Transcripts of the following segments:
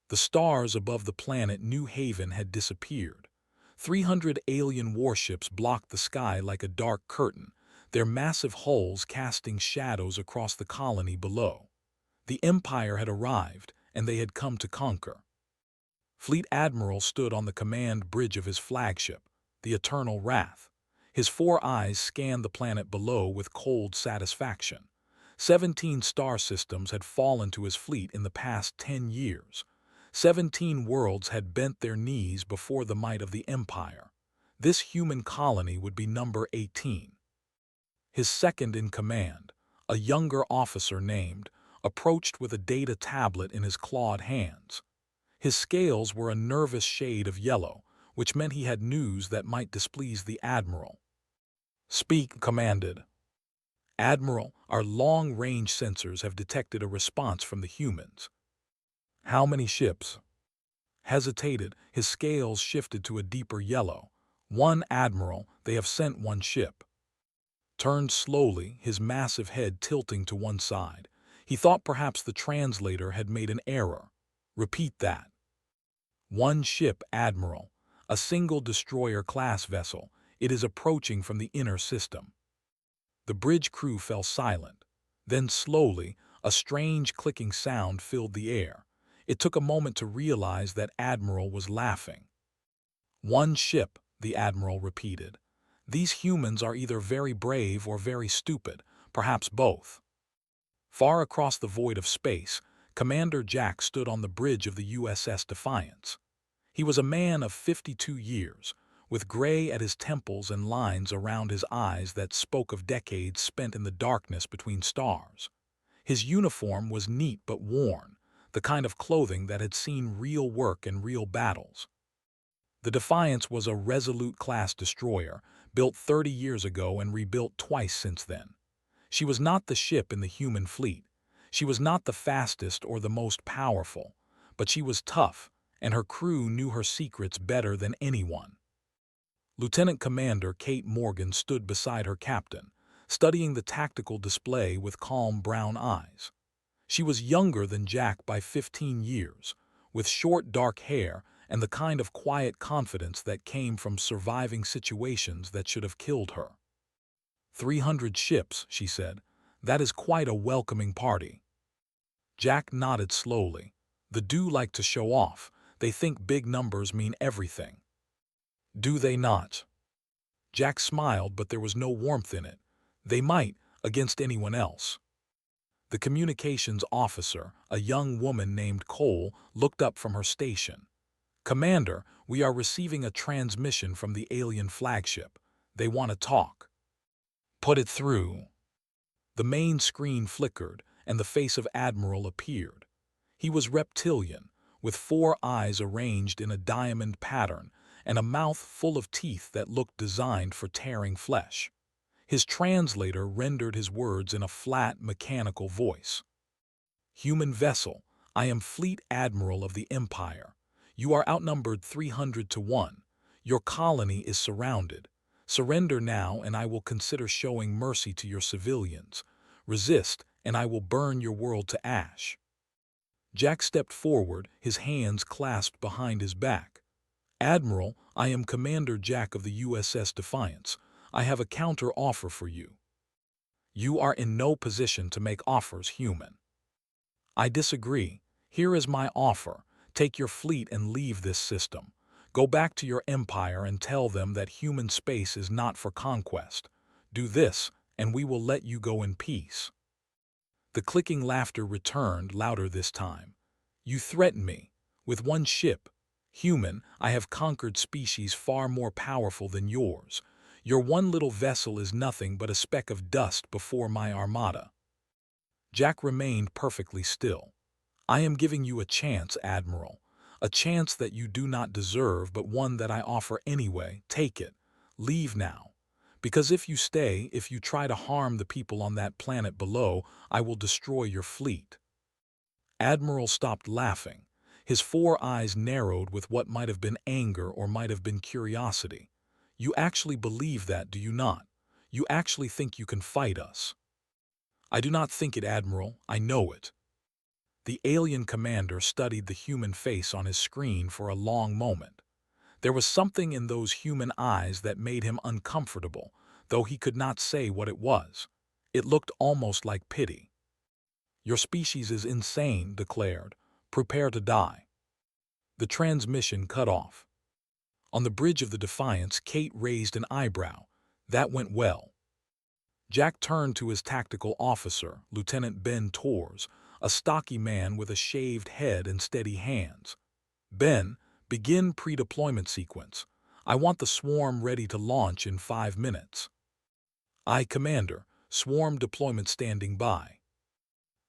The stars above the planet New Haven had disappeared. 300 alien warships blocked the sky like a dark curtain, their massive hulls casting shadows across the colony below. The Empire had arrived, and they had come to conquer. Fleet Admiral stood on the command bridge of his flagship, the Eternal Wrath. His 4 eyes scanned the planet below with cold satisfaction. 17 star systems had fallen to his fleet in the past 10 years. 17 worlds had bent their knees before the might of the Empire. This human colony would be number 18. His second-in-command, a younger officer named, approached with a data tablet in his clawed hands. His scales were a nervous shade of yellow, which meant he had news that might displease the Admiral. "Speak," commanded. "Admiral, our long-range sensors have detected a response from the humans." "How many ships?" Hesitated, his scales shifted to a deeper yellow. "1, Admiral, they have sent 1 ship." Turned slowly, his massive head tilting to one side. He thought perhaps the translator had made an error. "Repeat that." "1 ship, Admiral. A single destroyer-class vessel. It is approaching from the inner system." The bridge crew fell silent. Then slowly, a strange clicking sound filled the air. It took a moment to realize that Admiral was laughing. "1 ship," the Admiral repeated. "These humans are either very brave or very stupid, perhaps both." Far across the void of space, Commander Jack stood on the bridge of the USS Defiance. He was a man of 52 years, with gray at his temples and lines around his eyes that spoke of decades spent in the darkness between stars. His uniform was neat but worn, the kind of clothing that had seen real work and real battles. The Defiance was a Resolute-class destroyer, built 30 years ago and rebuilt twice since then. She was not the ship in the human fleet. She was not the fastest or the most powerful, but she was tough, and her crew knew her secrets better than anyone. Lieutenant Commander Kate Morgan stood beside her captain, studying the tactical display with calm brown eyes. She was younger than Jack by 15 years, with short dark hair and the kind of quiet confidence that came from surviving situations that should have killed her. 300 ships, she said. That is quite a welcoming party. Jack nodded slowly. The do like to show off. They think big numbers mean everything. Do they not? Jack smiled, but there was no warmth in it. They might, against anyone else. The communications officer, a young woman named Cole, looked up from her station. "Commander, we are receiving a transmission from the alien flagship. They want to talk." "Put it through." The main screen flickered, and the face of Admiral appeared. He was reptilian, with 4 eyes arranged in a diamond pattern and a mouth full of teeth that looked designed for tearing flesh. His translator rendered his words in a flat, mechanical voice. "Human vessel, I am Fleet Admiral of the Empire. You are outnumbered 300 to 1. Your colony is surrounded. Surrender now, and I will consider showing mercy to your civilians. Resist, and I will burn your world to ash." Jack stepped forward, his hands clasped behind his back. "Admiral, I am Commander Jack of the USS Defiance. I have a counter-offer for you." "You are in no position to make offers, human." "I disagree. Here is my offer. Take your fleet and leave this system. Go back to your empire and tell them that human space is not for conquest. Do this, and we will let you go in peace." The clicking laughter returned, louder this time. "You threaten me. With 1 ship. Human, I have conquered species far more powerful than yours. Your 1 little vessel is nothing but a speck of dust before my armada." Jack remained perfectly still. "I am giving you a chance, Admiral. A chance that you do not deserve, but one that I offer anyway. Take it. Leave now. Because if you stay, if you try to harm the people on that planet below, I will destroy your fleet." Admiral stopped laughing. His 4 eyes narrowed with what might have been anger or might have been curiosity. "You actually believe that, do you not? You actually think you can fight us?" "I do not think it, Admiral. I know it." The alien commander studied the human face on his screen for a long moment. There was something in those human eyes that made him uncomfortable, though he could not say what it was. It looked almost like pity. "Your species is insane," declared. "Prepare to die." The transmission cut off. On the bridge of the Defiance, Kate raised an eyebrow. That went well. Jack turned to his tactical officer, Lieutenant Ben Torres, a stocky man with a shaved head and steady hands. "Ben, begin pre-deployment sequence. I want the swarm ready to launch in 5 minutes." "Aye, Commander. Swarm deployment standing by."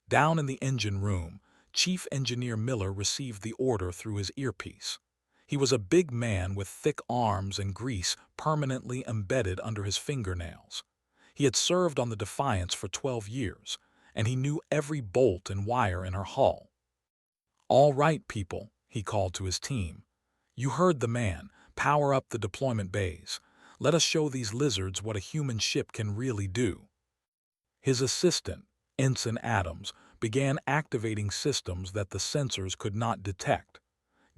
Down in the engine room, Chief Engineer Miller received the order through his earpiece. He was a big man with thick arms and grease permanently embedded under his fingernails. He had served on the Defiance for 12 years, and he knew every bolt and wire in her hull. "All right, people," he called to his team. "You heard the man. Power up the deployment bays. Let us show these lizards what a human ship can really do." His assistant, Ensign Adams, began activating systems that the sensors could not detect.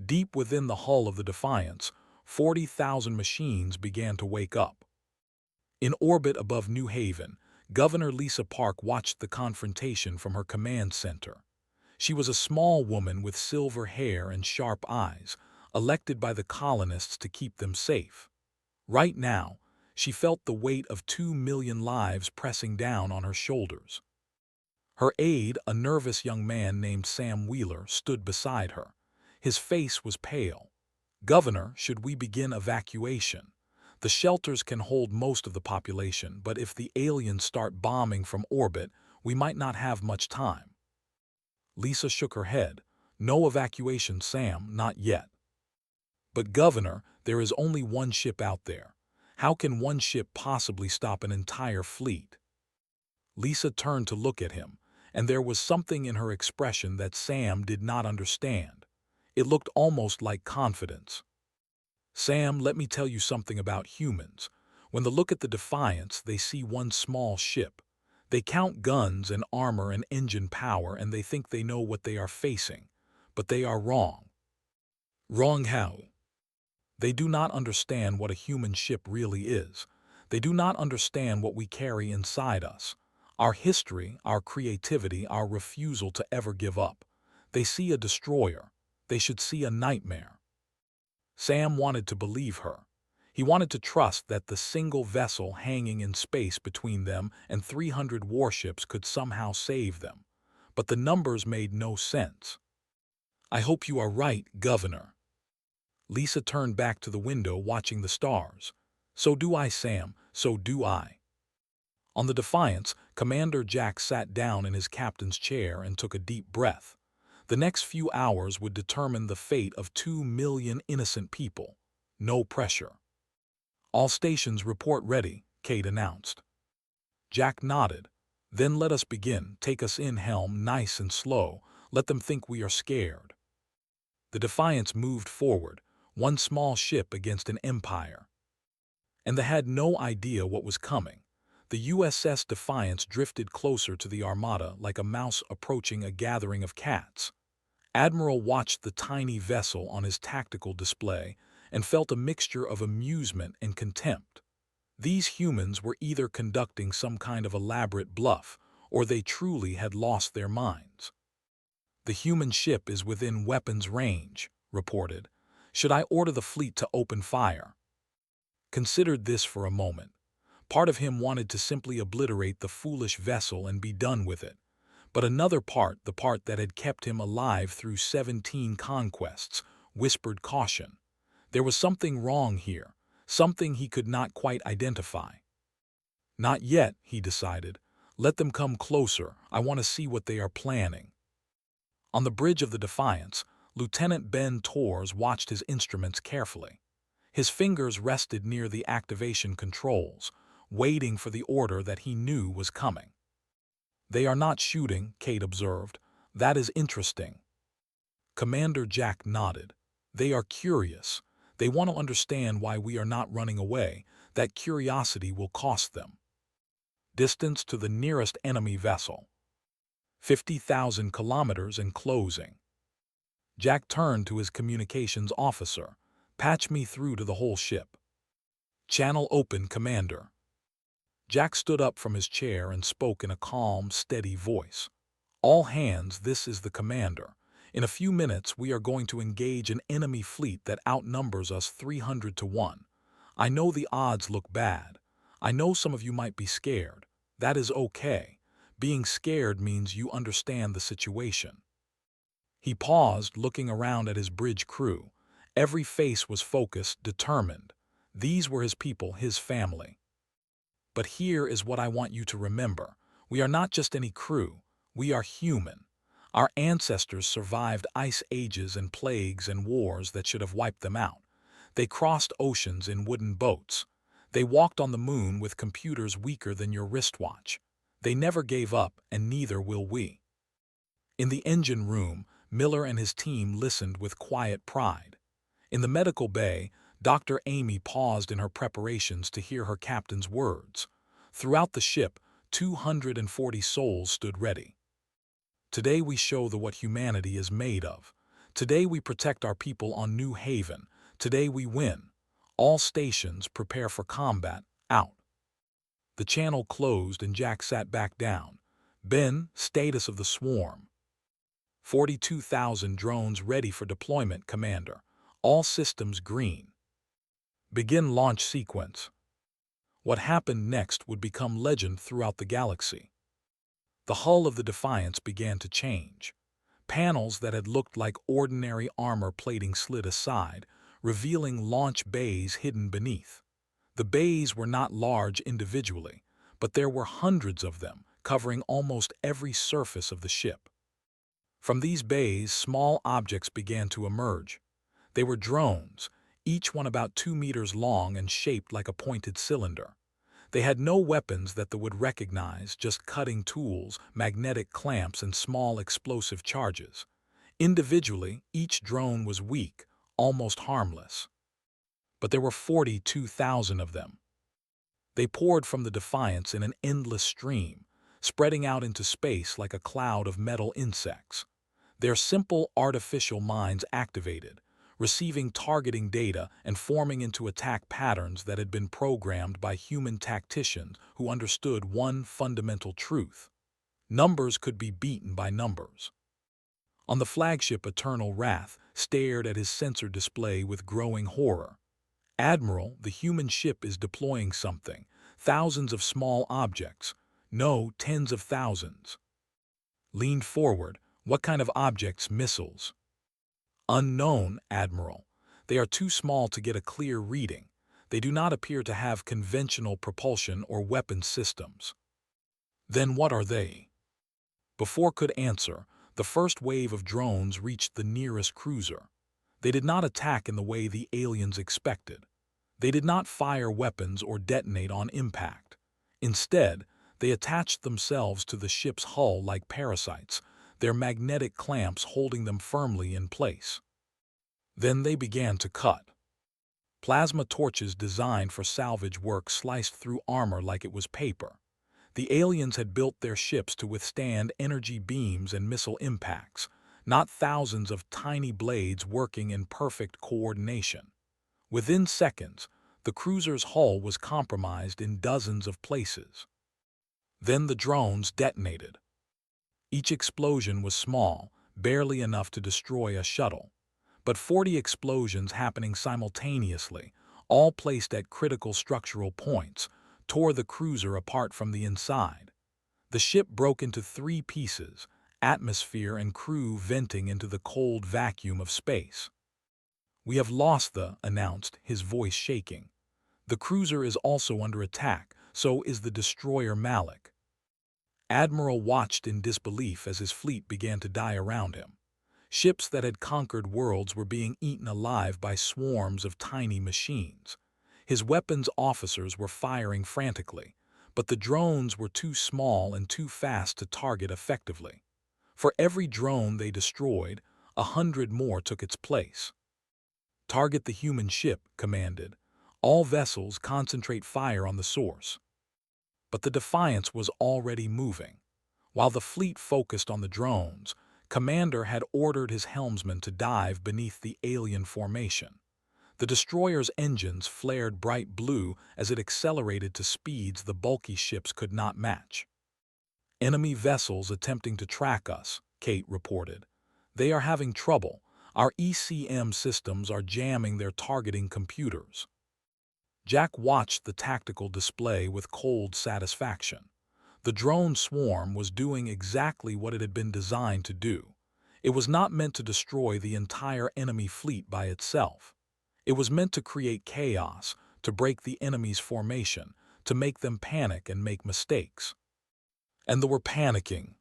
Deep within the hull of the Defiance, 40,000 machines began to wake up. In orbit above New Haven, Governor Lisa Park watched the confrontation from her command center. She was a small woman with silver hair and sharp eyes, elected by the colonists to keep them safe. Right now, she felt the weight of 2 million lives pressing down on her shoulders. Her aide, a nervous young man named Sam Wheeler, stood beside her. His face was pale. "Governor, should we begin evacuation? The shelters can hold most of the population, but if the aliens start bombing from orbit, we might not have much time." Lisa shook her head. "No evacuation, Sam, not yet." "But Governor, there is only one ship out there. How can one ship possibly stop an entire fleet?" Lisa turned to look at him, and there was something in her expression that Sam did not understand. It looked almost like confidence. "Sam, let me tell you something about humans. When they look at the Defiance, they see one small ship. They count guns and armor and engine power, and they think they know what they are facing. But they are wrong." "Wrong how?" "They do not understand what a human ship really is. They do not understand what we carry inside us. Our history, our creativity, our refusal to ever give up. They see a destroyer. They should see a nightmare." Sam wanted to believe her. He wanted to trust that the single vessel hanging in space between them and 300 warships could somehow save them. But the numbers made no sense. "I hope you are right, Governor." Lisa turned back to the window watching the stars. "So do I, Sam, so do I." On the Defiance, Commander Jack sat down in his captain's chair and took a deep breath. The next few hours would determine the fate of 2 million innocent people. No pressure. "All stations report ready," Kate announced. Jack nodded. "Then let us begin. Take us in, helm, nice and slow. Let them think we are scared." The Defiance moved forward, one small ship against an empire. And they had no idea what was coming. The USS Defiance drifted closer to the Armada like a mouse approaching a gathering of cats. Admiral watched the tiny vessel on his tactical display and felt a mixture of amusement and contempt. These humans were either conducting some kind of elaborate bluff, or they truly had lost their minds. "The human ship is within weapons range," reported. "Should I order the fleet to open fire?" Considered this for a moment. Part of him wanted to simply obliterate the foolish vessel and be done with it. But another part, the part that had kept him alive through 17 conquests, whispered caution. There was something wrong here, something he could not quite identify. "Not yet," he decided. "Let them come closer. I want to see what they are planning." On the bridge of the Defiance, Lieutenant Ben Torres watched his instruments carefully. His fingers rested near the activation controls, waiting for the order that he knew was coming. "They are not shooting," Kate observed. "That is interesting." Commander Jack nodded. "They are curious. They want to understand why we are not running away. That curiosity will cost them." Distance to the nearest enemy vessel. 50,000 kilometers and closing. Jack turned to his communications officer. Patch me through to the whole ship. Channel open, Commander. Jack stood up from his chair and spoke in a calm, steady voice. All hands, this is the commander. In a few minutes, we are going to engage an enemy fleet that outnumbers us 300 to 1. I know the odds look bad. I know some of you might be scared. That is okay. Being scared means you understand the situation. He paused, looking around at his bridge crew. Every face was focused, determined. These were his people, his family. But here is what I want you to remember. We are not just any crew. We are human. Our ancestors survived ice ages and plagues and wars that should have wiped them out. They crossed oceans in wooden boats. They walked on the moon with computers weaker than your wristwatch. They never gave up, and neither will we. In the engine room, Miller and his team listened with quiet pride. In the medical bay, Dr. Amy paused in her preparations to hear her captain's words. Throughout the ship, 240 souls stood ready. Today we show what humanity is made of. Today we protect our people on New Haven. Today we win. All stations prepare for combat. Out. The channel closed and Jack sat back down. Ben, status of the swarm. 42,000 drones ready for deployment, Commander. All systems green. Begin launch sequence. What happened next would become legend throughout the galaxy. The hull of the Defiance began to change. Panels that had looked like ordinary armor plating slid aside, revealing launch bays hidden beneath. The bays were not large individually, but there were hundreds of them, covering almost every surface of the ship. From these bays, small objects began to emerge. They were drones, each one about 2 meters long and shaped like a pointed cylinder. They had no weapons that they would recognize, just cutting tools, magnetic clamps, and small explosive charges. Individually, each drone was weak, almost harmless. But there were 42,000 of them. They poured from the Defiance in an endless stream, spreading out into space like a cloud of metal insects. Their simple artificial minds activated, receiving targeting data and forming into attack patterns that had been programmed by human tacticians who understood one fundamental truth. Numbers could be beaten by numbers. On the flagship, Eternal Wrath stared at his sensor display with growing horror. Admiral, the human ship is deploying something. Thousands of small objects. No, tens of thousands. Leaned forward. What kind of objects? Missiles. Unknown, Admiral. They are too small to get a clear reading. They do not appear to have conventional propulsion or weapon systems. Then what are they? Before could answer, the first wave of drones reached the nearest cruiser. They did not attack in the way the aliens expected. They did not fire weapons or detonate on impact. Instead, they attached themselves to the ship's hull like parasites, their magnetic clamps holding them firmly in place. Then they began to cut. Plasma torches designed for salvage work sliced through armor like it was paper. The aliens had built their ships to withstand energy beams and missile impacts, not thousands of tiny blades working in perfect coordination. Within seconds, the cruiser's hull was compromised in dozens of places. Then the drones detonated. Each explosion was small, barely enough to destroy a shuttle. But 40 explosions happening simultaneously, all placed at critical structural points, tore the cruiser apart from the inside. The ship broke into 3 pieces, atmosphere and crew venting into the cold vacuum of space. "We have lost the," announced, his voice shaking. "The cruiser is also under attack, so is the destroyer Malik." Admiral watched in disbelief as his fleet began to die around him. Ships that had conquered worlds were being eaten alive by swarms of tiny machines. His weapons officers were firing frantically, but the drones were too small and too fast to target effectively. For every drone they destroyed, 100 more took its place. "Target the human ship," commanded. "All vessels concentrate fire on the source." But the Defiance was already moving. While the fleet focused on the drones, Commander had ordered his helmsman to dive beneath the alien formation. The destroyer's engines flared bright blue as it accelerated to speeds the bulky ships could not match. "Enemy vessels attempting to track us," Kate reported. "They are having trouble. Our ECM systems are jamming their targeting computers." Jack watched the tactical display with cold satisfaction. The drone swarm was doing exactly what it had been designed to do. It was not meant to destroy the entire enemy fleet by itself. It was meant to create chaos, to break the enemy's formation, to make them panic and make mistakes. And they were panicking.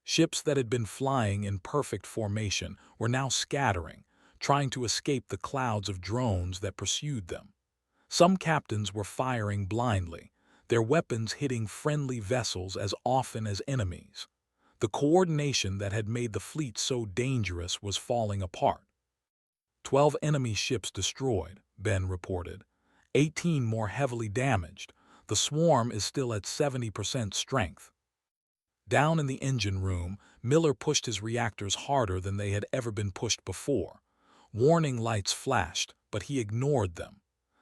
Ships that had been flying in perfect formation were now scattering, trying to escape the clouds of drones that pursued them. Some captains were firing blindly, their weapons hitting friendly vessels as often as enemies. The coordination that had made the fleet so dangerous was falling apart. 12 enemy ships destroyed, Ben reported. 18 more heavily damaged. The swarm is still at 70% strength. Down in the engine room, Miller pushed his reactors harder than they had ever been pushed before. Warning lights flashed, but he ignored them.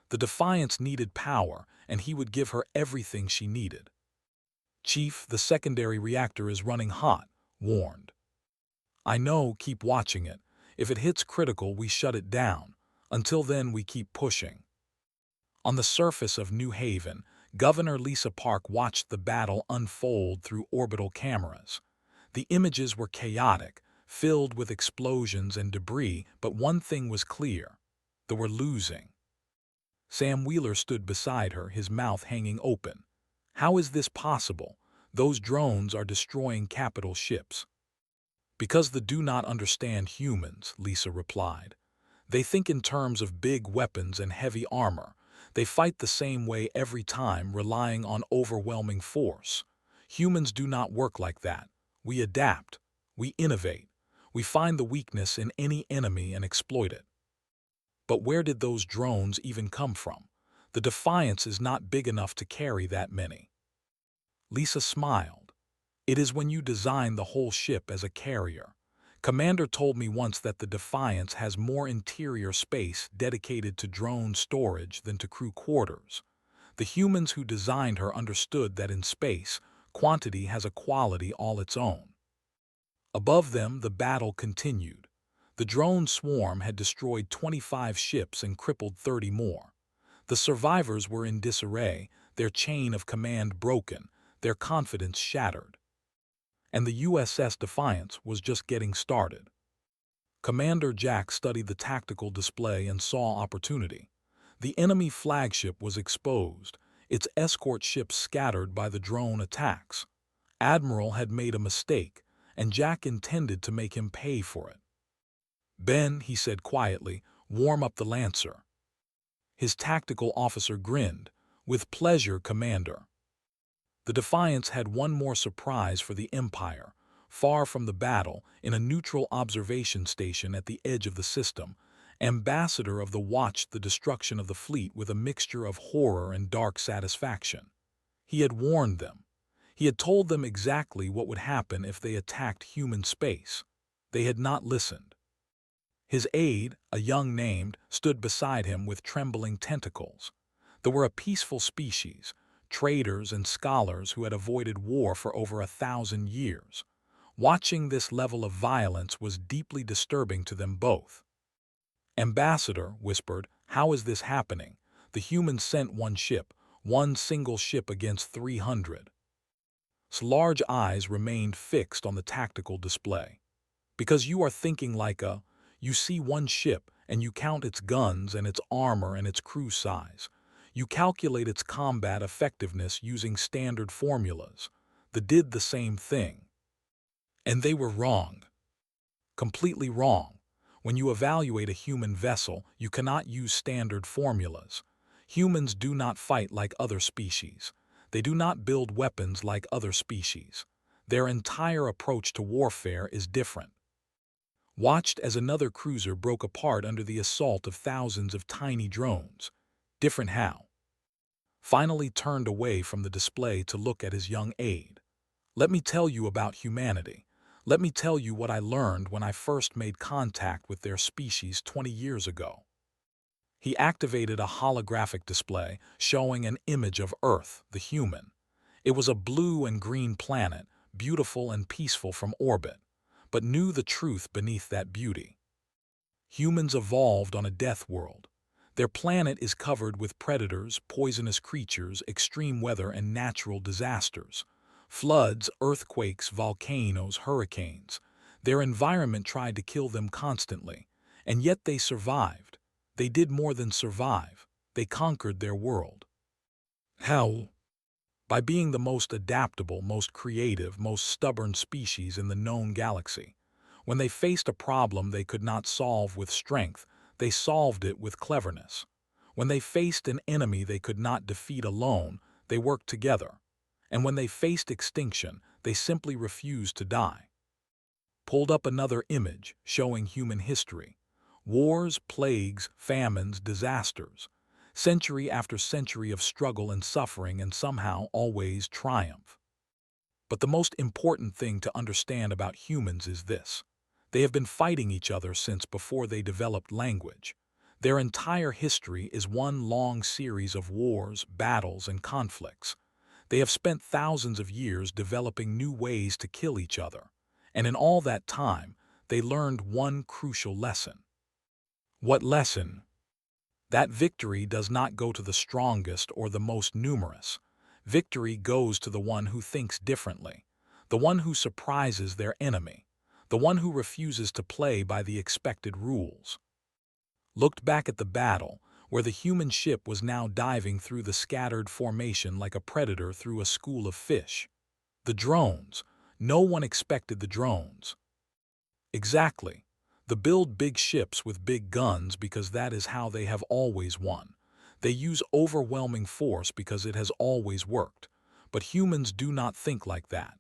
The Defiance needed power, and he would give her everything she needed. "Chief, the secondary reactor is running hot," warned. "I know, keep watching it. If it hits critical, we shut it down. Until then, we keep pushing." On the surface of New Haven, Governor Lisa Park watched the battle unfold through orbital cameras. The images were chaotic, filled with explosions and debris, but one thing was clear: they were losing. Sam Wheeler stood beside her, his mouth hanging open. "How is this possible? Those drones are destroying capital ships." "Because they do not understand humans," Lisa replied. "They think in terms of big weapons and heavy armor. They fight the same way every time, relying on overwhelming force. Humans do not work like that. We adapt. We innovate. We find the weakness in any enemy and exploit it." "But where did those drones even come from? The Defiance is not big enough to carry that many." Lisa smiled. "It is when you design the whole ship as a carrier. Commander told me once that the Defiance has more interior space dedicated to drone storage than to crew quarters. The humans who designed her understood that in space, quantity has a quality all its own." Above them, the battle continued. The drone swarm had destroyed 25 ships and crippled 30 more. The survivors were in disarray, their chain of command broken, their confidence shattered. And the USS Defiance was just getting started. Commander Jack studied the tactical display and saw opportunity. The enemy flagship was exposed, its escort ships scattered by the drone attacks. Admiral had made a mistake, and Jack intended to make him pay for it. "Ben," he said quietly, "warm up the Lancer." His tactical officer grinned. "With pleasure, Commander." The Defiance had one more surprise for the Empire. Far from the battle, in a neutral observation station at the edge of the system, Ambassador of the watched the destruction of the fleet with a mixture of horror and dark satisfaction. He had warned them. He had told them exactly what would happen if they attacked human space. They had not listened. His aide, a young named, stood beside him with trembling tentacles. They were a peaceful species, traders and scholars who had avoided war for over 1,000 years. Watching this level of violence was deeply disturbing to them both. "Ambassador," whispered, "how is this happening? The humans sent one single ship against 300. His large eyes remained fixed on the tactical display. "Because you are thinking like a... You see one ship, and you count its guns and its armor and its crew size. You calculate its combat effectiveness using standard formulas. They did the same thing. And they were wrong. Completely wrong. When you evaluate a human vessel, you cannot use standard formulas. Humans do not fight like other species. They do not build weapons like other species. Their entire approach to warfare is different." Watched as another cruiser broke apart under the assault of thousands of tiny drones. Different how? Finally turned away from the display to look at his young aide. Let me tell you about humanity. Let me tell you what I learned when I first made contact with their species 20 years ago. He activated a holographic display showing an image of Earth, the human. It was a blue and green planet, beautiful and peaceful from orbit, but knew the truth beneath that beauty. Humans evolved on a death world. Their planet is covered with predators, poisonous creatures, extreme weather, and natural disasters. Floods, earthquakes, volcanoes, hurricanes. Their environment tried to kill them constantly, and yet they survived. They did more than survive. They conquered their world. How? By being the most adaptable, most creative, most stubborn species in the known galaxy. When they faced a problem they could not solve with strength, they solved it with cleverness. When they faced an enemy they could not defeat alone, they worked together. And when they faced extinction, they simply refused to die. Pulled up another image showing human history. Wars, plagues, famines, disasters. Century after century of struggle and suffering, and somehow always triumph. But the most important thing to understand about humans is this. They have been fighting each other since before they developed language. Their entire history is one long series of wars, battles, and conflicts. They have spent thousands of years developing new ways to kill each other. And in all that time, they learned one crucial lesson. What lesson? That victory does not go to the strongest or the most numerous. Victory goes to the one who thinks differently, the one who surprises their enemy, the one who refuses to play by the expected rules. Looked back at the battle, where the human ship was now diving through the scattered formation like a predator through a school of fish. The drones. No one expected the drones. Exactly. They build big ships with big guns because that is how they have always won. They use overwhelming force because it has always worked. But humans do not think like that.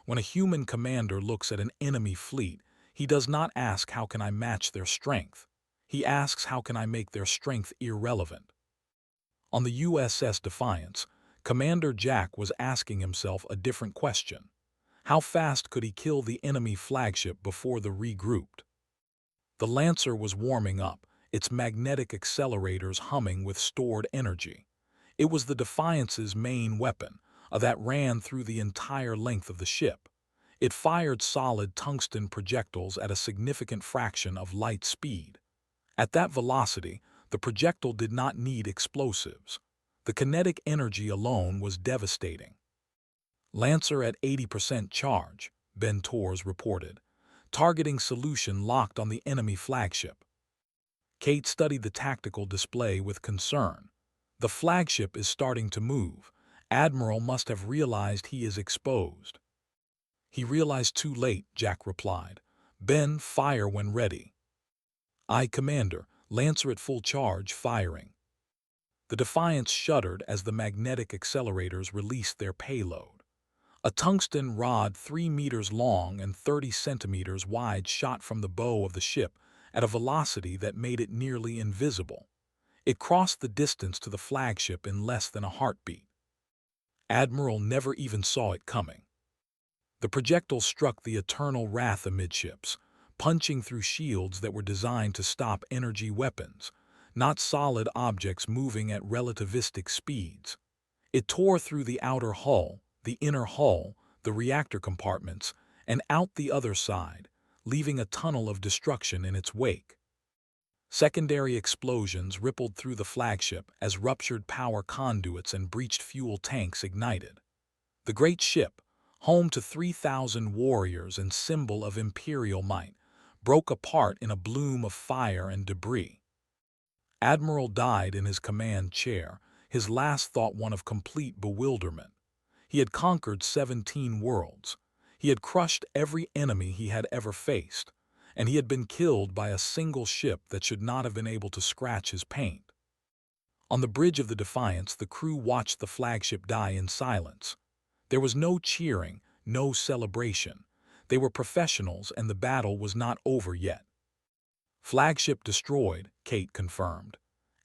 When a human commander looks at an enemy fleet, he does not ask how can I match their strength. He asks how can I make their strength irrelevant. On the USS Defiance, Commander Jack was asking himself a different question. How fast could he kill the enemy flagship before the regrouped? The Lancer was warming up, its magnetic accelerators humming with stored energy. It was the Defiance's main weapon, that ran through the entire length of the ship. It fired solid tungsten projectiles at a significant fraction of light speed. At that velocity, the projectile did not need explosives. The kinetic energy alone was devastating. Lancer at 80% charge, Ben Torres reported. Targeting solution locked on the enemy flagship. Kate studied the tactical display with concern. The flagship is starting to move. Admiral must have realized he is exposed. He realized too late, Jack replied. Ben, fire when ready. Aye, Commander. Lancer at full charge, firing. The Defiance shuddered as the magnetic accelerators released their payload. A tungsten rod 3 meters long and 30 centimeters wide shot from the bow of the ship at a velocity that made it nearly invisible. It crossed the distance to the flagship in less than a heartbeat. Admiral never even saw it coming. The projectile struck the eternal wrath amidships, punching through shields that were designed to stop energy weapons, not solid objects moving at relativistic speeds. It tore through the outer hull, the inner hull, the reactor compartments, and out the other side, leaving a tunnel of destruction in its wake. Secondary explosions rippled through the flagship as ruptured power conduits and breached fuel tanks ignited. The great ship, home to 3,000 warriors and symbol of imperial might, broke apart in a bloom of fire and debris. Admiral died in his command chair, his last thought one of complete bewilderment. He had conquered 17 worlds. He had crushed every enemy he had ever faced, and he had been killed by a single ship that should not have been able to scratch his paint. On the bridge of the Defiance, the crew watched the flagship die in silence. There was no cheering, no celebration. They were professionals and the battle was not over yet. Flagship destroyed, Kate confirmed.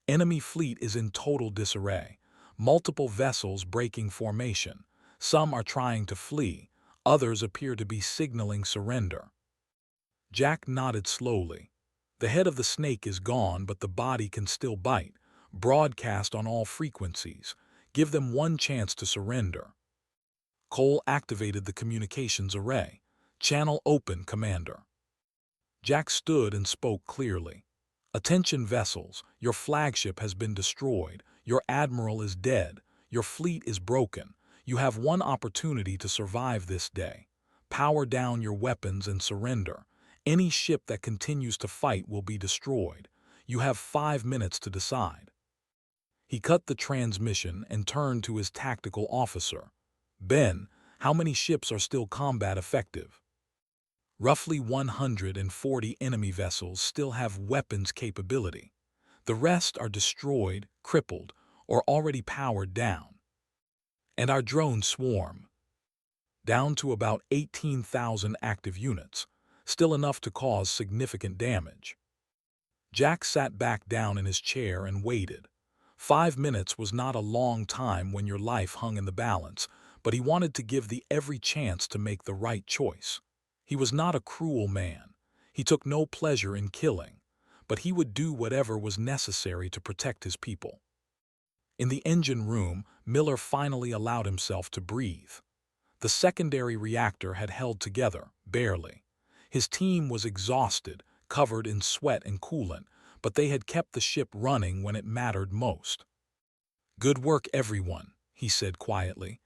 Enemy fleet is in total disarray. Multiple vessels breaking formation. Some are trying to flee. Others appear to be signaling surrender. Jack nodded slowly. The head of the snake is gone, but the body can still bite. Broadcast on all frequencies. Give them one chance to surrender. Cole activated the communications array. Channel open, Commander. Jack stood and spoke clearly. Attention vessels, your flagship has been destroyed. Your admiral is dead. Your fleet is broken. You have one opportunity to survive this day. Power down your weapons and surrender. Any ship that continues to fight will be destroyed. You have 5 minutes to decide. He cut the transmission and turned to his tactical officer. Ben, how many ships are still combat effective? Roughly 140 enemy vessels still have weapons capability. The rest are destroyed, crippled, or already powered down. And our drones swarm. Down to about 18,000 active units, still enough to cause significant damage. Jack sat back down in his chair and waited. 5 minutes was not a long time when your life hung in the balance, but he wanted to give the every chance to make the right choice. He was not a cruel man. He took no pleasure in killing, but he would do whatever was necessary to protect his people. In the engine room, Miller finally allowed himself to breathe. The secondary reactor had held together, barely. His team was exhausted, covered in sweat and coolant, but they had kept the ship running when it mattered most. "Good work, everyone," he said quietly.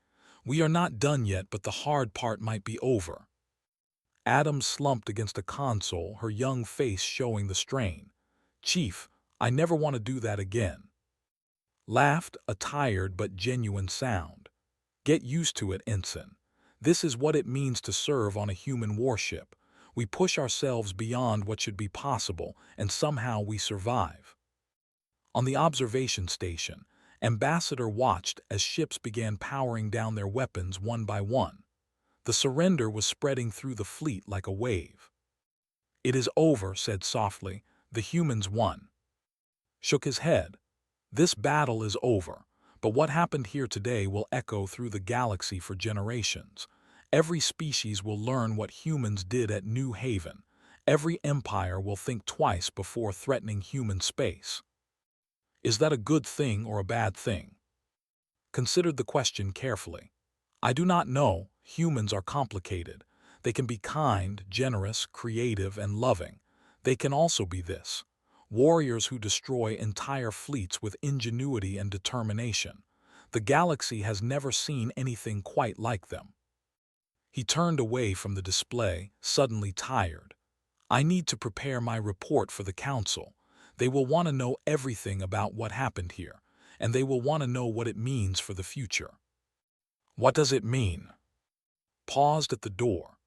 "We are not done yet, but the hard part might be over." Adam slumped against a console, her young face showing the strain. "Chief, I never want to do that again." Laughed, a tired but genuine sound. "Get used to it, Ensign. This is what it means to serve on a human warship. We push ourselves beyond what should be possible, and somehow we survive." On the observation station, Ambassador watched as ships began powering down their weapons one by one. The surrender was spreading through the fleet like a wave. "It is over," said softly. "The humans won." Shook his head. "This battle is over, but what happened here today will echo through the galaxy for generations. Every species will learn what humans did at New Haven. Every empire will think twice before threatening human space." Is that a good thing or a bad thing? Considered the question carefully. I do not know. Humans are complicated. They can be kind, generous, creative, and loving. They can also be this: warriors who destroy entire fleets with ingenuity and determination. The galaxy has never seen anything quite like them. He turned away from the display, suddenly tired. "I need to prepare my report for the council. They will want to know everything about what happened here, and they will want to know what it means for the future." "What does it mean?" Paused at the door.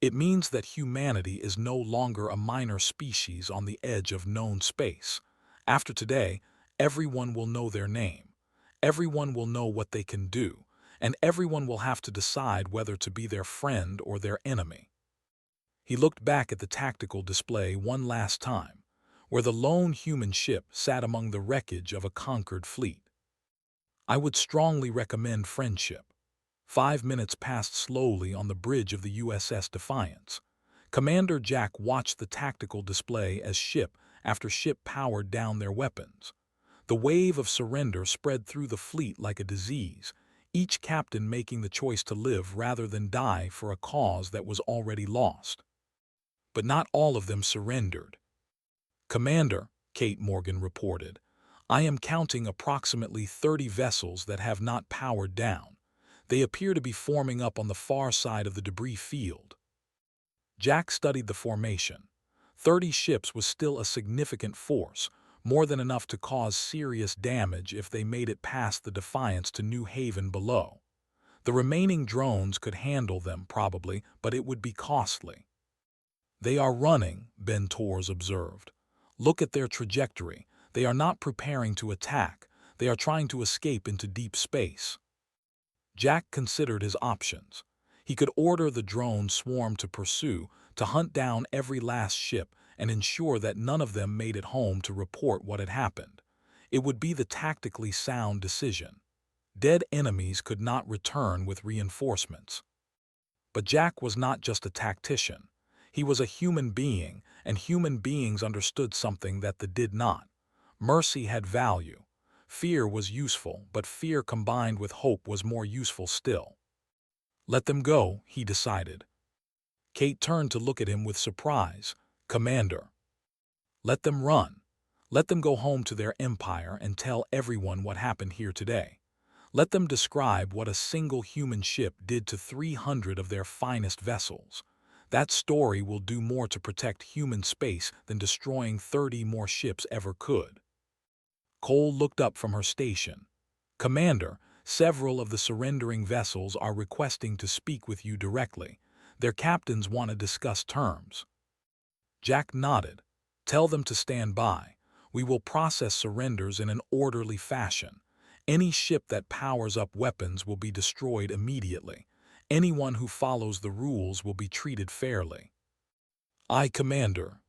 "It means that humanity is no longer a minor species on the edge of known space. After today, everyone will know their name. Everyone will know what they can do, and everyone will have to decide whether to be their friend or their enemy." He looked back at the tactical display one last time, where the lone human ship sat among the wreckage of a conquered fleet. "I would strongly recommend friendship." 5 minutes passed slowly on the bridge of the USS Defiance. Commander Jack watched the tactical display as ship after ship powered down their weapons. The wave of surrender spread through the fleet like a disease, each captain making the choice to live rather than die for a cause that was already lost. But not all of them surrendered. "Commander," Kate Morgan reported, "I am counting approximately 30 vessels that have not powered down. They appear to be forming up on the far side of the debris field." Jack studied the formation. 30 ships was still a significant force, more than enough to cause serious damage if they made it past the Defiance to New Haven below. The remaining drones could handle them, probably, but it would be costly. "They are running," Ben Torres observed. "Look at their trajectory. They are not preparing to attack. They are trying to escape into deep space." Jack considered his options. He could order the drone swarm to pursue, to hunt down every last ship and ensure that none of them made it home to report what had happened. It would be the tactically sound decision. Dead enemies could not return with reinforcements. But Jack was not just a tactician. He was a human being, and human beings understood something that they did not. Mercy had value. Fear was useful, but fear combined with hope was more useful still. Let them go, he decided. Kate turned to look at him with surprise. Commander. Let them run. Let them go home to their empire and tell everyone what happened here today. Let them describe what a single human ship did to 300 of their finest vessels. That story will do more to protect human space than destroying 30 more ships ever could. Cole looked up from her station. Commander, several of the surrendering vessels are requesting to speak with you directly. Their captains want to discuss terms. Jack nodded. Tell them to stand by. We will process surrenders in an orderly fashion. Any ship that powers up weapons will be destroyed immediately. Anyone who follows the rules will be treated fairly. Aye, Commander.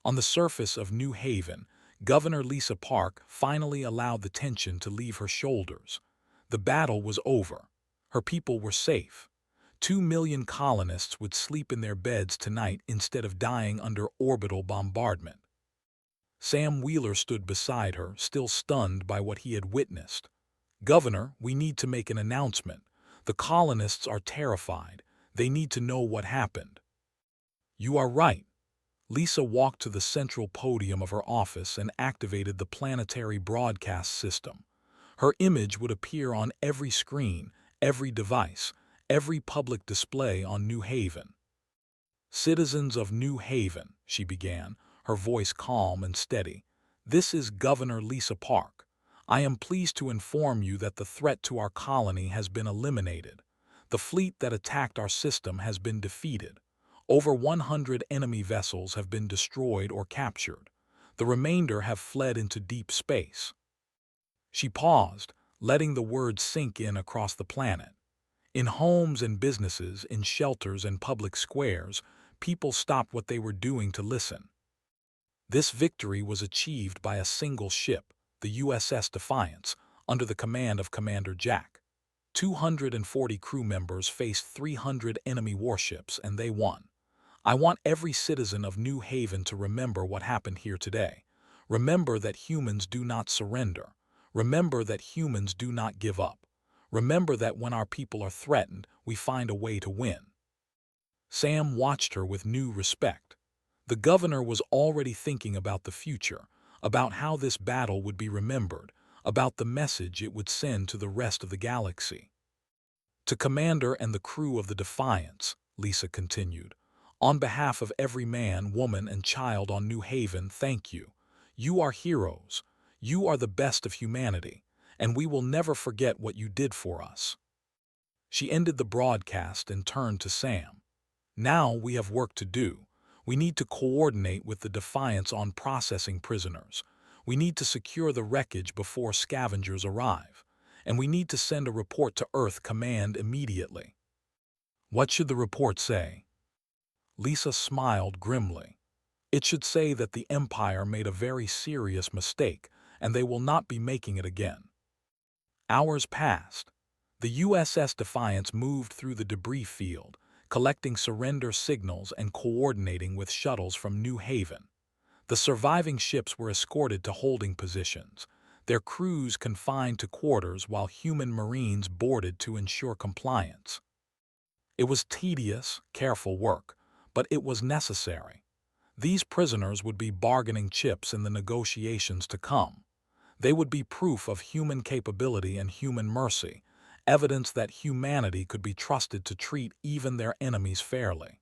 On the surface of New Haven, Governor Lisa Park finally allowed the tension to leave her shoulders. The battle was over. Her people were safe. 2 million colonists would sleep in their beds tonight instead of dying under orbital bombardment. Sam Wheeler stood beside her, still stunned by what he had witnessed. Governor, we need to make an announcement. The colonists are terrified. They need to know what happened. You are right. Lisa walked to the central podium of her office and activated the planetary broadcast system. Her image would appear on every screen, every device, every public display on New Haven. Citizens of New Haven, she began, her voice calm and steady. This is Governor Lisa Park. I am pleased to inform you that the threat to our colony has been eliminated. The fleet that attacked our system has been defeated. Over 100 enemy vessels have been destroyed or captured. The remainder have fled into deep space. She paused, letting the words sink in across the planet. In homes and businesses, in shelters and public squares, people stopped what they were doing to listen. This victory was achieved by a single ship, the USS Defiance, under the command of Commander Jack. 240 crew members faced 300 enemy warships, and they won. I want every citizen of New Haven to remember what happened here today. Remember that humans do not surrender. Remember that humans do not give up. Remember that when our people are threatened, we find a way to win. Sam watched her with new respect. The governor was already thinking about the future, about how this battle would be remembered, about the message it would send to the rest of the galaxy. To Commander and the crew of the Defiance, Lisa continued, on behalf of every man, woman, and child on New Haven, thank you. You are heroes. You are the best of humanity, and we will never forget what you did for us. She ended the broadcast and turned to Sam. Now we have work to do. We need to coordinate with the Defiance on processing prisoners. We need to secure the wreckage before scavengers arrive. And we need to send a report to Earth Command immediately. What should the report say? Lisa smiled grimly. It should say that the Empire made a very serious mistake, and they will not be making it again. Hours passed. The USS Defiance moved through the debris field, collecting surrender signals and coordinating with shuttles from New Haven. The surviving ships were escorted to holding positions, their crews confined to quarters while human Marines boarded to ensure compliance. It was tedious, careful work, but it was necessary. These prisoners would be bargaining chips in the negotiations to come. They would be proof of human capability and human mercy, evidence that humanity could be trusted to treat even their enemies fairly.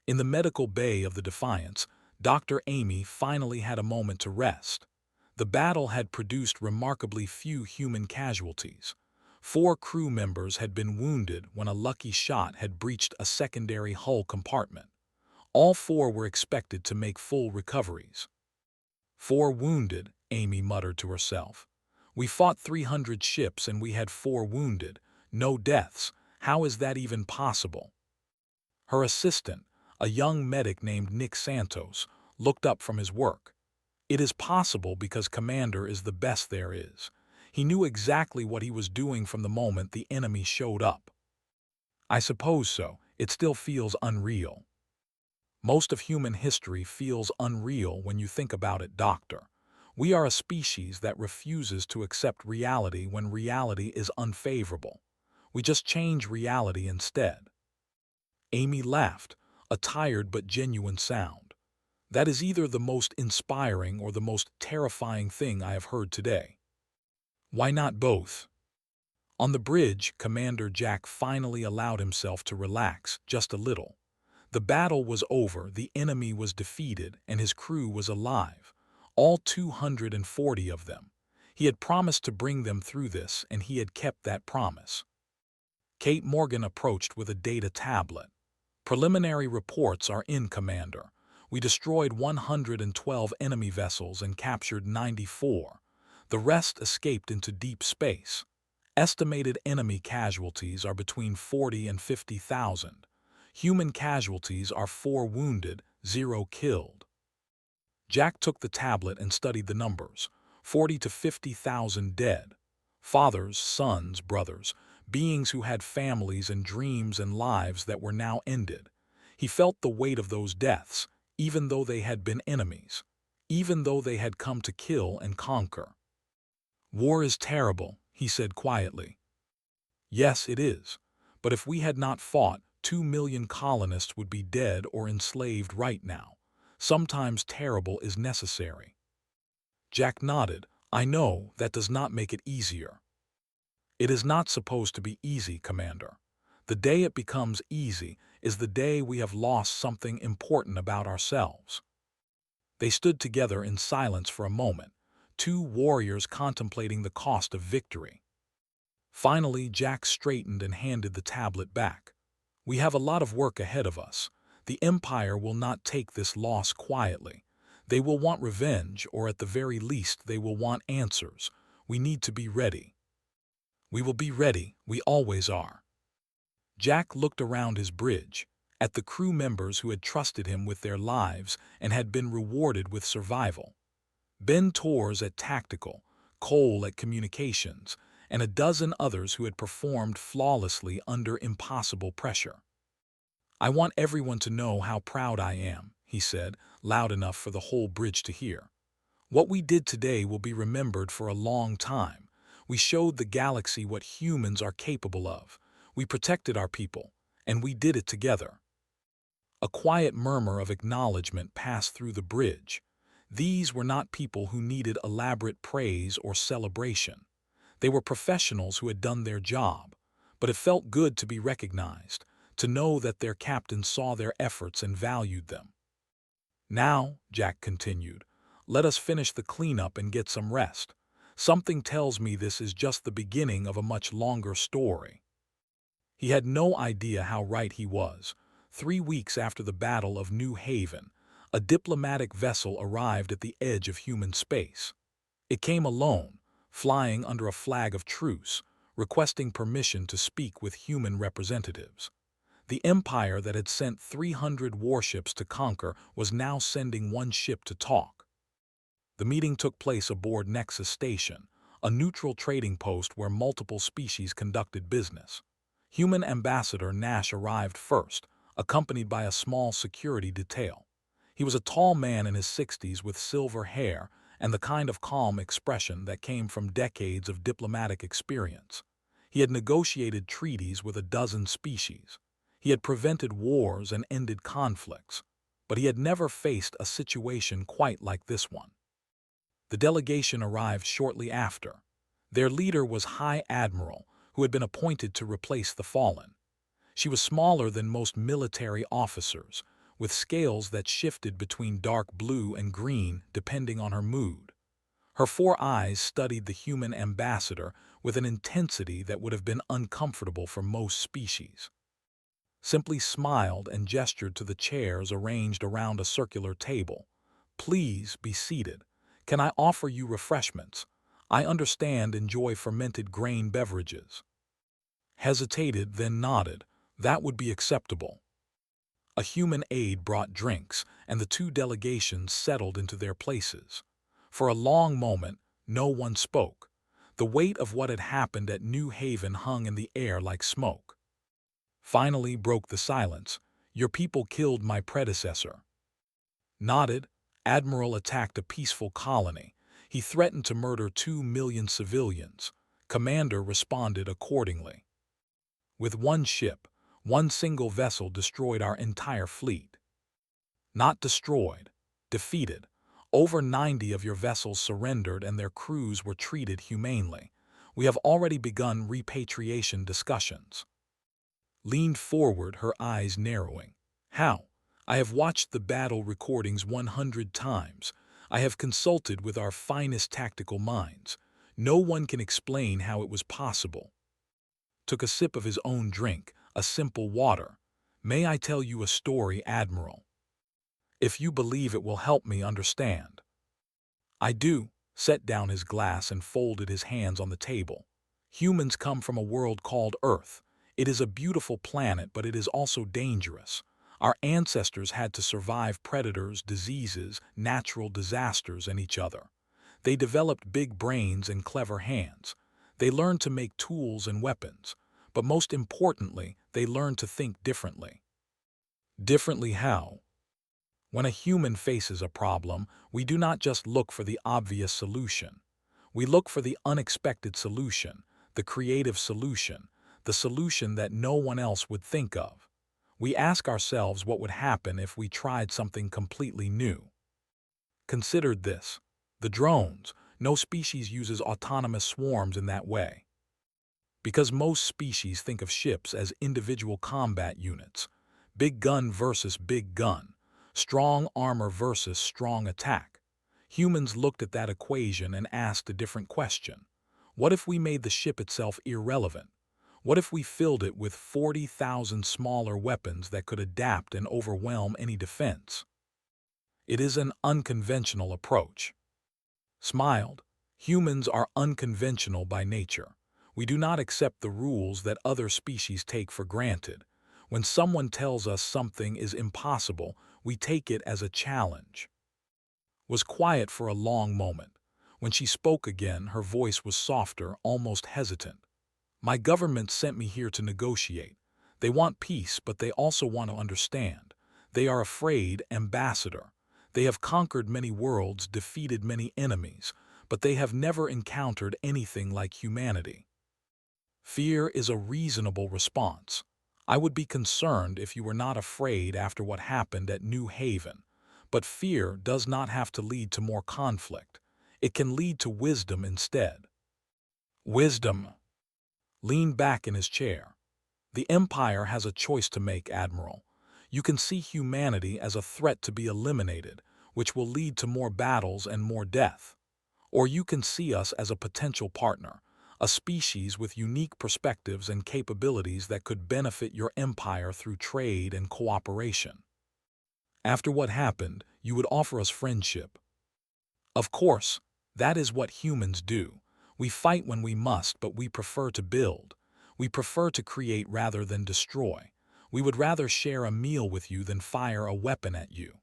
In the medical bay of the Defiance, Dr. Amy finally had a moment to rest. The battle had produced remarkably few human casualties. 4 crew members had been wounded when a lucky shot had breached a secondary hull compartment. All 4 were expected to make full recoveries. 4 wounded, Amy muttered to herself. We fought 300 ships and we had 4 wounded. No deaths. How is that even possible? Her assistant, a young medic named Nick Santos, looked up from his work. It is possible because Commander is the best there is. He knew exactly what he was doing from the moment the enemy showed up. I suppose so. It still feels unreal. Most of human history feels unreal when you think about it, Doctor. We are a species that refuses to accept reality when reality is unfavorable. We just change reality instead. Amy laughed, a tired but genuine sound. That is either the most inspiring or the most terrifying thing I have heard today. Why not both? On the bridge, Commander Jack finally allowed himself to relax just a little. The battle was over, the enemy was defeated, and his crew was alive. All 240 of them. He had promised to bring them through this, and he had kept that promise. Kate Morgan approached with a data tablet. Preliminary reports are in, Commander. We destroyed 112 enemy vessels and captured 94. The rest escaped into deep space. Estimated enemy casualties are between 40 and 50,000. Human casualties are 4 wounded, 0 killed. Jack took the tablet and studied the numbers. 40 to 50,000 dead. Fathers, sons, brothers, beings who had families and dreams and lives that were now ended. He felt the weight of those deaths, even though they had been enemies, even though they had come to kill and conquer. War is terrible, he said quietly. Yes, it is. But if we had not fought, 2 million colonists would be dead or enslaved right now. Sometimes terrible is necessary. Jack nodded. I know, that does not make it easier. It is not supposed to be easy, Commander. The day it becomes easy is the day we have lost something important about ourselves. They stood together in silence for a moment, 2 warriors contemplating the cost of victory. Finally, Jack straightened and handed the tablet back. We have a lot of work ahead of us. The Empire will not take this loss quietly. They will want revenge, or at the very least they will want answers. We need to be ready. We will be ready, we always are. Jack looked around his bridge, at the crew members who had trusted him with their lives and had been rewarded with survival. Ben Torres at Tactical, Cole at Communications, and a dozen others who had performed flawlessly under impossible pressure. I want everyone to know how proud I am, he said, loud enough for the whole bridge to hear. What we did today will be remembered for a long time. We showed the galaxy what humans are capable of. We protected our people, and we did it together. A quiet murmur of acknowledgement passed through the bridge. These were not people who needed elaborate praise or celebration. They were professionals who had done their job, but it felt good to be recognized, to know that their captain saw their efforts and valued them. Now, Jack continued, let us finish the cleanup and get some rest. Something tells me this is just the beginning of a much longer story. He had no idea how right he was. 3 weeks after the Battle of New Haven, a diplomatic vessel arrived at the edge of human space. It came alone, flying under a flag of truce, requesting permission to speak with human representatives. The empire that had sent 300 warships to conquer was now sending 1 ship to talk. The meeting took place aboard Nexus Station, a neutral trading post where multiple species conducted business. Human Ambassador Nash arrived first, accompanied by a small security detail. He was a tall man in his 60s with silver hair and the kind of calm expression that came from decades of diplomatic experience. He had negotiated treaties with a dozen species. He had prevented wars and ended conflicts, but he had never faced a situation quite like this one. The delegation arrived shortly after. Their leader was High Admiral, who had been appointed to replace the fallen. She was smaller than most military officers, with scales that shifted between dark blue and green depending on her mood. Her 4 eyes studied the human ambassador with an intensity that would have been uncomfortable for most species. Simply smiled and gestured to the chairs arranged around a circular table. Please be seated. Can I offer you refreshments? I understand enjoy fermented grain beverages. Hesitated, then nodded. That would be acceptable. A human aide brought drinks, and the 2 delegations settled into their places. For a long moment, no one spoke. The weight of what had happened at New Haven hung in the air like smoke. Finally broke the silence. Your people killed my predecessor. Nodded. Admiral attacked a peaceful colony. He threatened to murder 2 million civilians. Commander responded accordingly. With one ship, one single vessel destroyed our entire fleet. Not destroyed, defeated. Over 90 of your vessels surrendered and their crews were treated humanely. We have already begun repatriation discussions. Leaned forward, her eyes narrowing. How? I have watched the battle recordings 100 times. I have consulted with our finest tactical minds. No one can explain how it was possible. Took a sip of his own drink, a simple water. May I tell you a story, Admiral? If you believe it will help me understand. I do. Set down his glass and folded his hands on the table. Humans come from a world called Earth. It is a beautiful planet, but it is also dangerous. Our ancestors had to survive predators, diseases, natural disasters, and each other. They developed big brains and clever hands. They learned to make tools and weapons. But most importantly, they learned to think differently. Differently how? When a human faces a problem, we do not just look for the obvious solution. We look for the unexpected solution, the creative solution, the solution that no one else would think of. We ask ourselves what would happen if we tried something completely new. Considered this. The drones. No species uses autonomous swarms in that way. Because most species think of ships as individual combat units. Big gun versus big gun. Strong armor versus strong attack. Humans looked at that equation and asked a different question. What if we made the ship itself irrelevant? What if we filled it with 40,000 smaller weapons that could adapt and overwhelm any defense? It is an unconventional approach. Smiled. Humans are unconventional by nature. We do not accept the rules that other species take for granted. When someone tells us something is impossible, we take it as a challenge. Was quiet for a long moment. When she spoke again, her voice was softer, almost hesitant. My government sent me here to negotiate. They want peace, but they also want to understand. They are afraid, Ambassador. They have conquered many worlds, defeated many enemies, but they have never encountered anything like humanity. Fear is a reasonable response. I would be concerned if you were not afraid after what happened at New Haven. But fear does not have to lead to more conflict. It can lead to wisdom instead. Wisdom. Leaned back in his chair. The Empire has a choice to make, Admiral. You can see humanity as a threat to be eliminated, which will lead to more battles and more death. Or you can see us as a potential partner, a species with unique perspectives and capabilities that could benefit your empire through trade and cooperation. After what happened, you would offer us friendship. Of course, that is what humans do. We fight when we must, but we prefer to build. We prefer to create rather than destroy. We would rather share a meal with you than fire a weapon at you.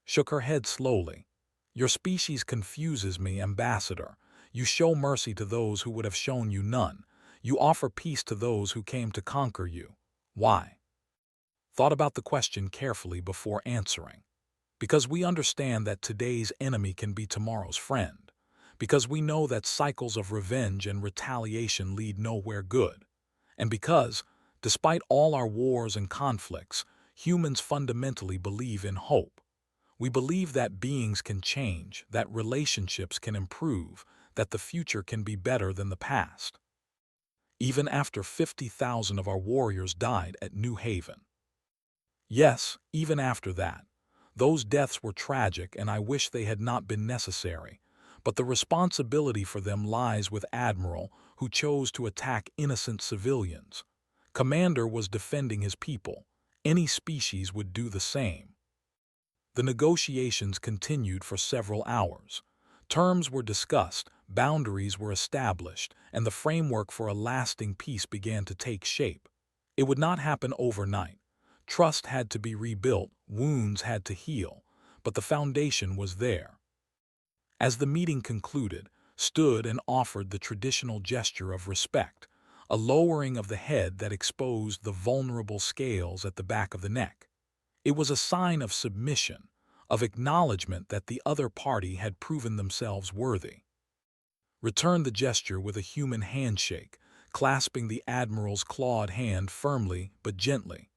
Shook her head slowly. Your species confuses me, Ambassador. You show mercy to those who would have shown you none. You offer peace to those who came to conquer you. Why? Thought about the question carefully before answering. Because we understand that today's enemy can be tomorrow's friend. Because we know that cycles of revenge and retaliation lead nowhere good. And because, despite all our wars and conflicts, humans fundamentally believe in hope. We believe that beings can change, that relationships can improve, that the future can be better than the past. Even after 50,000 of our warriors died at New Haven. Yes, even after that. Those deaths were tragic, and I wish they had not been necessary. But the responsibility for them lies with Admiral, who chose to attack innocent civilians. Commander was defending his people. Any species would do the same. The negotiations continued for several hours. Terms were discussed, boundaries were established, and the framework for a lasting peace began to take shape. It would not happen overnight. Trust had to be rebuilt, wounds had to heal, but the foundation was there. As the meeting concluded, stood and offered the traditional gesture of respect, a lowering of the head that exposed the vulnerable scales at the back of the neck. It was a sign of submission, of acknowledgement that the other party had proven themselves worthy. Returned the gesture with a human handshake, clasping the Admiral's clawed hand firmly but gently.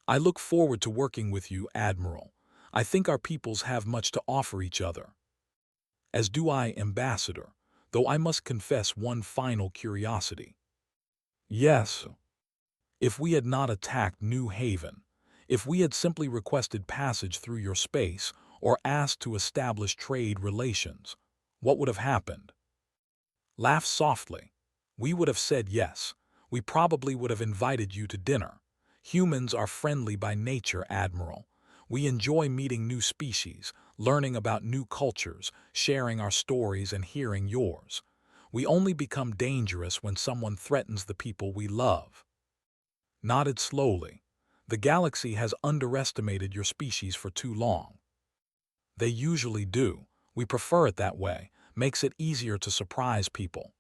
I look forward to working with you, Admiral. I think our peoples have much to offer each other. As do I, Ambassador, though I must confess one final curiosity. Yes, if we had not attacked New Haven, if we had simply requested passage through your space or asked to establish trade relations, what would have happened? Laugh softly. We would have said yes. We probably would have invited you to dinner. Humans are friendly by nature, Admiral. We enjoy meeting new species, learning about new cultures, sharing our stories and hearing yours. We only become dangerous when someone threatens the people we love. Nodded slowly. The galaxy has underestimated your species for too long. They usually do. We prefer it that way. Makes it easier to surprise people.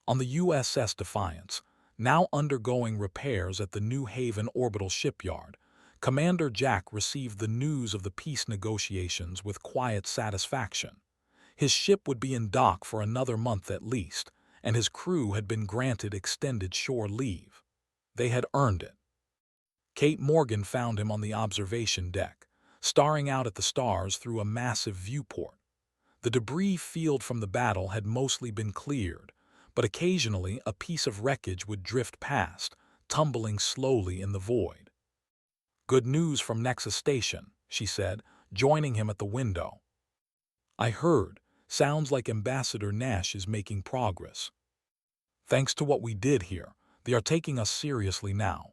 On the USS Defiance, now undergoing repairs at the New Haven orbital shipyard, Commander Jack received the news of the peace negotiations with quiet satisfaction. His ship would be in dock for another month at least, and his crew had been granted extended shore leave. They had earned it. Kate Morgan found him on the observation deck, staring out at the stars through a massive viewport. The debris field from the battle had mostly been cleared, but occasionally a piece of wreckage would drift past, tumbling slowly in the void. Good news from Nexus Station, she said, joining him at the window. I heard. Sounds like Ambassador Nash is making progress. Thanks to what we did here, they are taking us seriously now.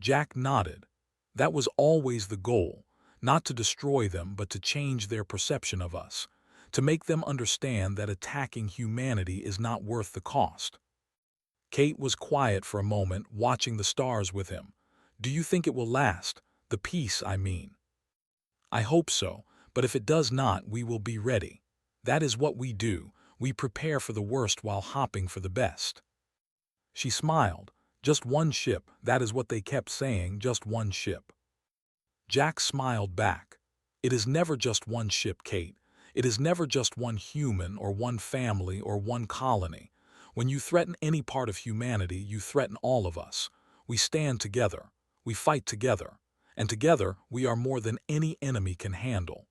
Jack nodded. That was always the goal, not to destroy them but to change their perception of us, to make them understand that attacking humanity is not worth the cost. Kate was quiet for a moment, watching the stars with him. Do you think it will last? The peace, I mean. I hope so, but if it does not, we will be ready. That is what we do. We prepare for the worst while hopping for the best. She smiled. Just one ship, that is what they kept saying, just one ship. Jack smiled back. It is never just one ship, Kate. It is never just one human or one family or one colony. When you threaten any part of humanity, you threaten all of us. We stand together. We fight together. And together, we are more than any enemy can handle.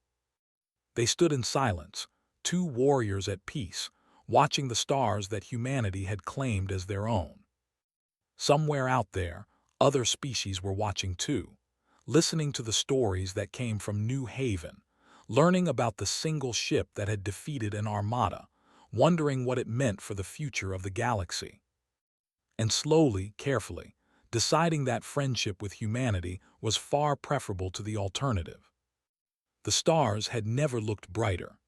They stood in silence, two warriors at peace, watching the stars that humanity had claimed as their own. Somewhere out there, other species were watching too, listening to the stories that came from New Haven, learning about the single ship that had defeated an armada, wondering what it meant for the future of the galaxy. And slowly, carefully, deciding that friendship with humanity was far preferable to the alternative. The stars had never looked brighter.